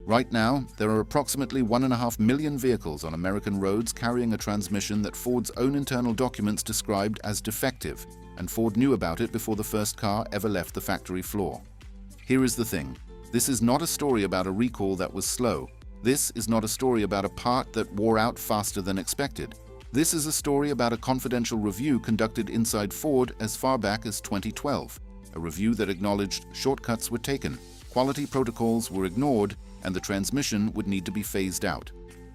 Right now, there are approximately 1.5 million vehicles on American roads carrying a transmission that Ford's own internal documents described as defective, and Ford knew about it before the first car ever left the factory floor. Here is the thing. This is not a story about a recall that was slow. This is not a story about a part that wore out faster than expected. This is a story about a confidential review conducted inside Ford as far back as 2012, a review that acknowledged shortcuts were taken, quality protocols were ignored, and the transmission would need to be phased out.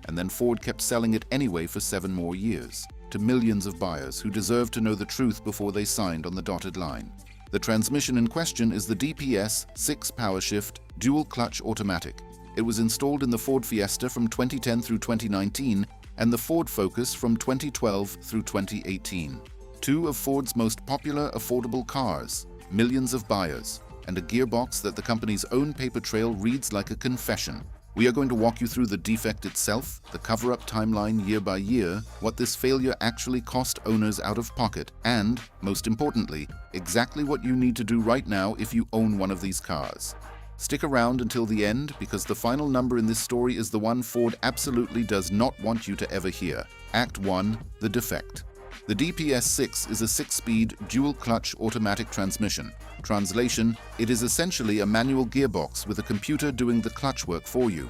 And then Ford kept selling it anyway for 7 more years, to millions of buyers who deserved to know the truth before they signed on the dotted line. The transmission in question is the DPS6 PowerShift dual-clutch automatic. It was installed in the Ford Fiesta from 2010 through 2019 and the Ford Focus from 2012 through 2018. 2 of Ford's most popular affordable cars, millions of buyers, and a gearbox that the company's own paper trail reads like a confession. We are going to walk you through the defect itself, the cover-up timeline year by year, what this failure actually cost owners out of pocket, and, most importantly, exactly what you need to do right now if you own one of these cars. Stick around until the end because the final number in this story is the one Ford absolutely does not want you to ever hear. Act 1, the defect. The DPS6 is a 6-speed, dual-clutch automatic transmission. Translation, it is essentially a manual gearbox with a computer doing the clutch work for you.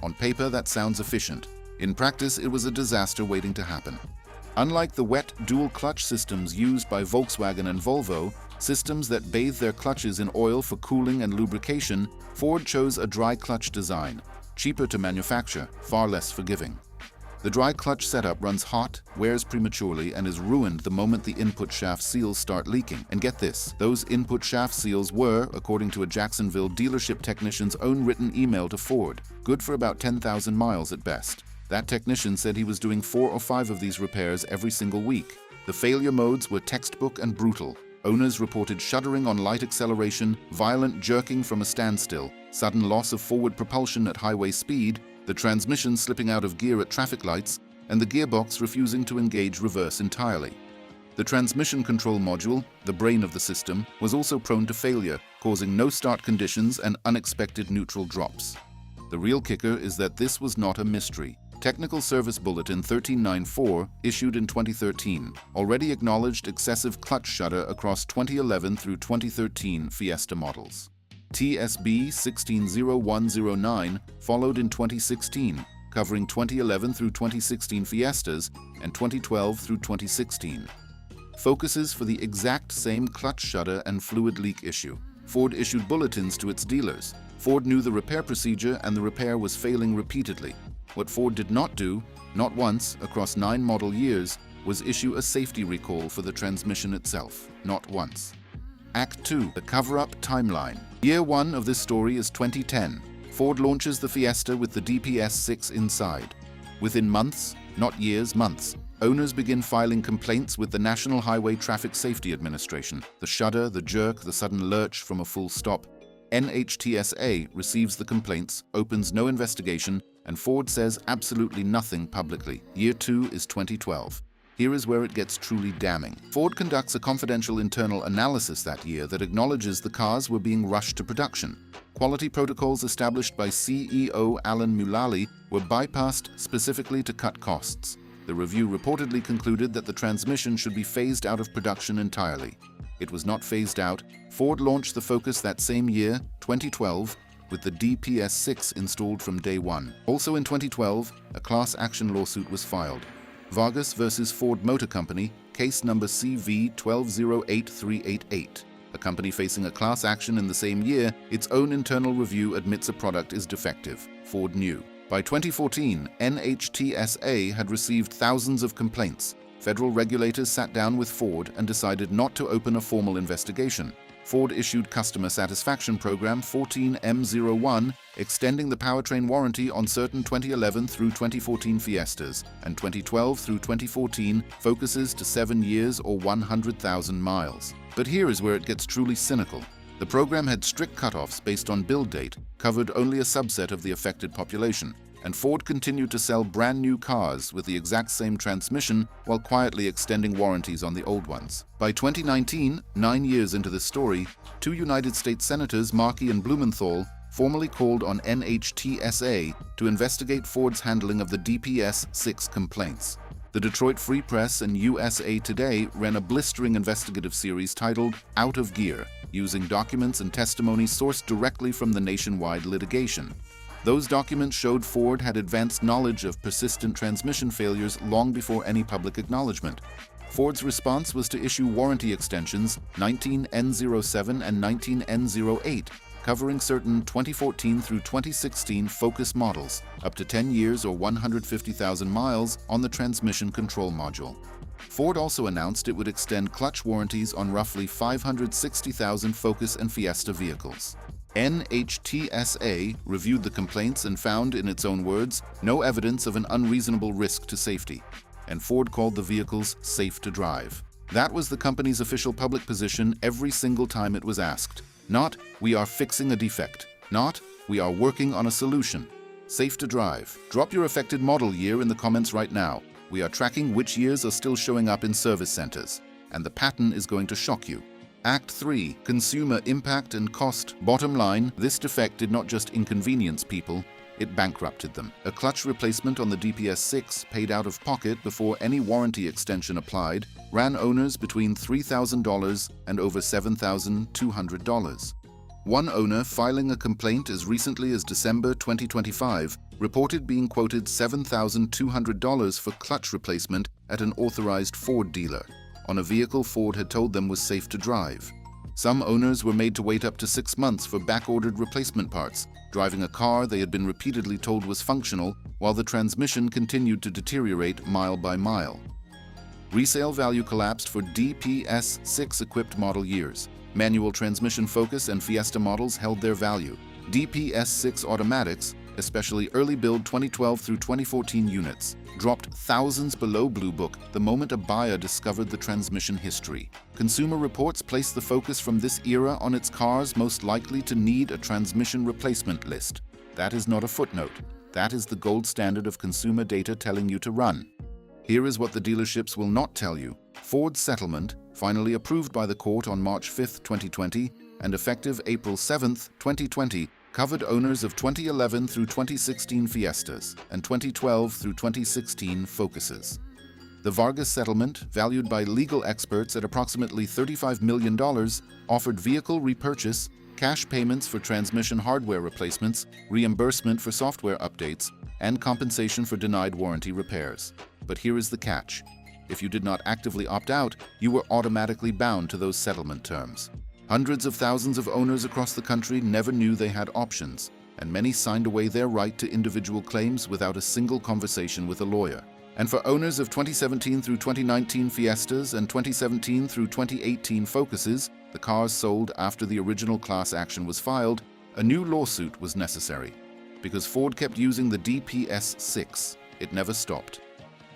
On paper, that sounds efficient. In practice, it was a disaster waiting to happen. Unlike the wet dual-clutch systems used by Volkswagen and Volvo, systems that bathe their clutches in oil for cooling and lubrication, Ford chose a dry clutch design, cheaper to manufacture, far less forgiving. The dry clutch setup runs hot, wears prematurely, and is ruined the moment the input shaft seals start leaking. And get this, those input shaft seals were, according to a Jacksonville dealership technician's own written email to Ford, good for about 10,000 miles at best. That technician said he was doing 4 or 5 of these repairs every single week. The failure modes were textbook and brutal. Owners reported shuddering on light acceleration, violent jerking from a standstill, sudden loss of forward propulsion at highway speed, the transmission slipping out of gear at traffic lights, and the gearbox refusing to engage reverse entirely. The transmission control module, the brain of the system, was also prone to failure, causing no-start conditions and unexpected neutral drops. The real kicker is that this was not a mystery. Technical Service Bulletin 1394, issued in 2013, already acknowledged excessive clutch shudder across 2011 through 2013 Fiesta models. TSB 160109 followed in 2016, covering 2011 through 2016 Fiestas and 2012 through 2016. Focuses for the exact same clutch shudder and fluid leak issue. Ford issued bulletins to its dealers. Ford knew the repair procedure and the repair was failing repeatedly. What Ford did not do, not once across 9 model years, was issue a safety recall for the transmission itself, not once. Act 2, the cover-up timeline. Year 1 of this story is 2010. Ford launches the Fiesta with the DPS6 inside. Within months, not years, months, owners begin filing complaints with the National Highway Traffic Safety Administration. The shudder, the jerk, the sudden lurch from a full stop. NHTSA receives the complaints, opens no investigation, and Ford says absolutely nothing publicly. Year 2 is 2012. Here is where it gets truly damning. Ford conducts a confidential internal analysis that year that acknowledges the cars were being rushed to production. Quality protocols established by CEO Alan Mulally were bypassed specifically to cut costs. The review reportedly concluded that the transmission should be phased out of production entirely. It was not phased out. Ford launched the Focus that same year, 2012, with the DPS6 installed from day one. Also in 2012, a class action lawsuit was filed. Vargas versus Ford Motor Company, case number CV1208388. A company facing a class action in the same year, its own internal review admits a product is defective. Ford knew. By 2014, NHTSA had received thousands of complaints. Federal regulators sat down with Ford and decided not to open a formal investigation. Ford issued Customer Satisfaction Program 14M01, extending the powertrain warranty on certain 2011 through 2014 Fiestas and 2012 through 2014 Focuses to 7 years or 100,000 miles. But here is where it gets truly cynical. The program had strict cutoffs based on build date, covered only a subset of the affected population, and Ford continued to sell brand new cars with the exact same transmission while quietly extending warranties on the old ones. By 2019, 9 years into this story, 2 United States Senators, Markey and Blumenthal, formally called on NHTSA to investigate Ford's handling of the DPS6 complaints. The Detroit Free Press and USA Today ran a blistering investigative series titled Out of Gear, using documents and testimony sourced directly from the nationwide litigation. Those documents showed Ford had advanced knowledge of persistent transmission failures long before any public acknowledgement. Ford's response was to issue warranty extensions 19N07 and 19N08, covering certain 2014 through 2016 Focus models, up to 10 years or 150,000 miles on the transmission control module. Ford also announced it would extend clutch warranties on roughly 560,000 Focus and Fiesta vehicles. NHTSA reviewed the complaints and found, in its own words, no evidence of an unreasonable risk to safety, and Ford called the vehicles safe to drive. That was the company's official public position every single time it was asked. Not, we are fixing a defect. Not, we are working on a solution. Safe to drive. Drop your affected model year in the comments right now. We are tracking which years are still showing up in service centers, and the pattern is going to shock you. Act 3. Consumer impact and cost. Bottom line, this defect did not just inconvenience people, it bankrupted them. A clutch replacement on the DPS6 paid out of pocket before any warranty extension applied ran owners between $3,000 and over $7,200. One owner filing a complaint as recently as December 2025 reported being quoted $7,200 for clutch replacement at an authorized Ford dealer, on a vehicle Ford had told them was safe to drive. Some owners were made to wait up to 6 months for back-ordered replacement parts, driving a car they had been repeatedly told was functional while the transmission continued to deteriorate mile by mile. Resale value collapsed for DPS6-equipped model years. Manual transmission Focus and Fiesta models held their value. DPS6 automatics, especially early-build 2012 through 2014 units, dropped thousands below Blue Book the moment a buyer discovered the transmission history. Consumer Reports placed the focus from this era on its cars most likely to need a transmission replacement list. That is not a footnote. That is the gold standard of consumer data telling you to run. Here is what the dealerships will not tell you. Ford's settlement, finally approved by the court on March 5, 2020, and effective April 7, 2020, covered owners of 2011 through 2016 Fiestas and 2012 through 2016 Focuses. The Vargas settlement, valued by legal experts at approximately $35 million, offered vehicle repurchase, cash payments for transmission hardware replacements, reimbursement for software updates, and compensation for denied warranty repairs. But here is the catch. If you did not actively opt out, you were automatically bound to those settlement terms. Hundreds of thousands of owners across the country never knew they had options, and many signed away their right to individual claims without a single conversation with a lawyer. And for owners of 2017 through 2019 Fiestas and 2017 through 2018 Focuses, the cars sold after the original class action was filed, a new lawsuit was necessary. Because Ford kept using the DPS6, it never stopped.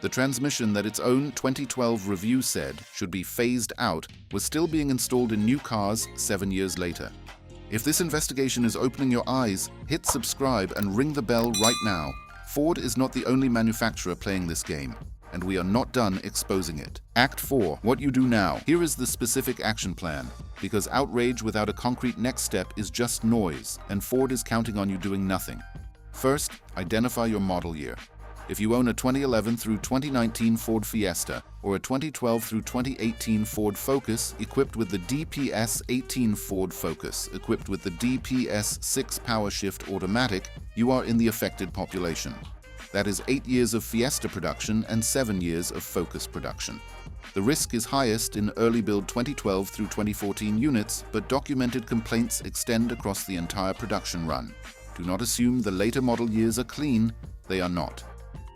The transmission that its own 2012 review said should be phased out was still being installed in new cars 7 years later. If this investigation is opening your eyes, hit subscribe and ring the bell right now. Ford is not the only manufacturer playing this game, and we are not done exposing it. Act 4. What you do now. Here is the specific action plan, because outrage without a concrete next step is just noise, and Ford is counting on you doing nothing. First, identify your model year. If you own a 2011 through 2019 Ford Fiesta or a 2012 through 2018 Ford Focus equipped with the DPS18 Ford Focus equipped with the DPS6 PowerShift automatic, you are in the affected population. That is 8 years of Fiesta production and 7 years of Focus production. The risk is highest in early build 2012 through 2014 units, but documented complaints extend across the entire production run. Do not assume the later model years are clean, they are not.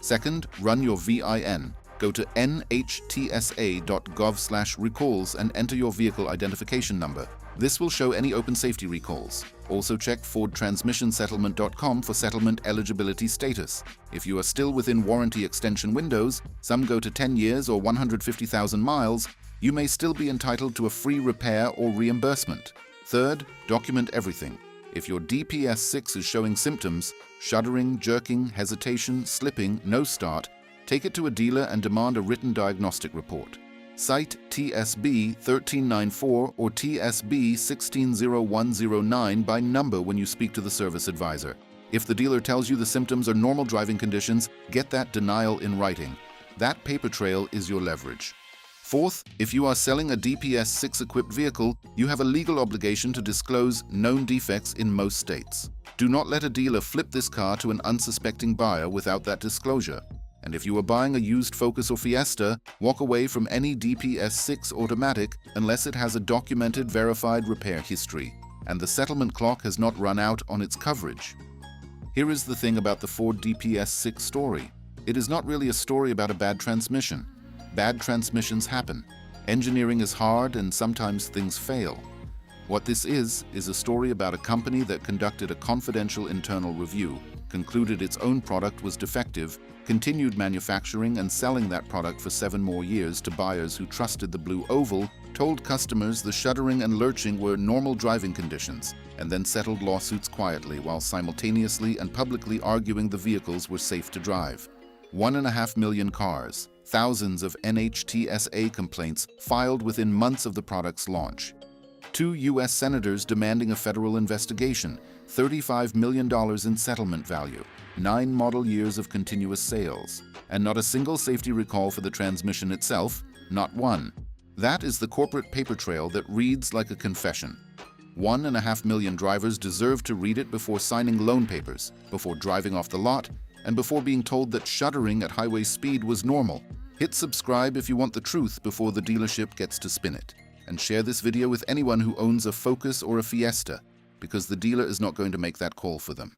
Second, run your VIN. Go to nhtsa.gov/recalls and enter your vehicle identification number. This will show any open safety recalls. Also check FordTransmissionSettlement.com for settlement eligibility status. If you are still within warranty extension windows, some go to 10 years or 150,000 miles, you may still be entitled to a free repair or reimbursement. Third, document everything. If your DPS6 is showing symptoms, shuddering, jerking, hesitation, slipping, no start, take it to a dealer and demand a written diagnostic report. Cite TSB 1394 or TSB 160109 by number when you speak to the service advisor. If the dealer tells you the symptoms are normal driving conditions, get that denial in writing. That paper trail is your leverage. Fourth, if you are selling a DPS6 equipped vehicle, you have a legal obligation to disclose known defects in most states. Do not let a dealer flip this car to an unsuspecting buyer without that disclosure. And if you are buying a used Focus or Fiesta, walk away from any DPS6 automatic unless it has a documented, verified repair history, and the settlement clock has not run out on its coverage. Here is the thing about the Ford DPS6 story. It is not really a story about a bad transmission. Bad transmissions happen. Engineering is hard and sometimes things fail. What this is a story about a company that conducted a confidential internal review, concluded its own product was defective, continued manufacturing and selling that product for 7 more years to buyers who trusted the blue oval, told customers the shuddering and lurching were normal driving conditions, and then settled lawsuits quietly while simultaneously and publicly arguing the vehicles were safe to drive. 1.5 million cars, thousands of NHTSA complaints filed within months of the product's launch. 2 U.S. senators demanding a federal investigation, $35 million in settlement value, 9 model years of continuous sales, and not a single safety recall for the transmission itself, not one. That is the corporate paper trail that reads like a confession. 1.5 million drivers deserve to read it before signing loan papers, before driving off the lot, and before being told that shuddering at highway speed was normal. Hit subscribe if you want the truth before the dealership gets to spin it. And share this video with anyone who owns a Focus or a Fiesta, because the dealer is not going to make that call for them.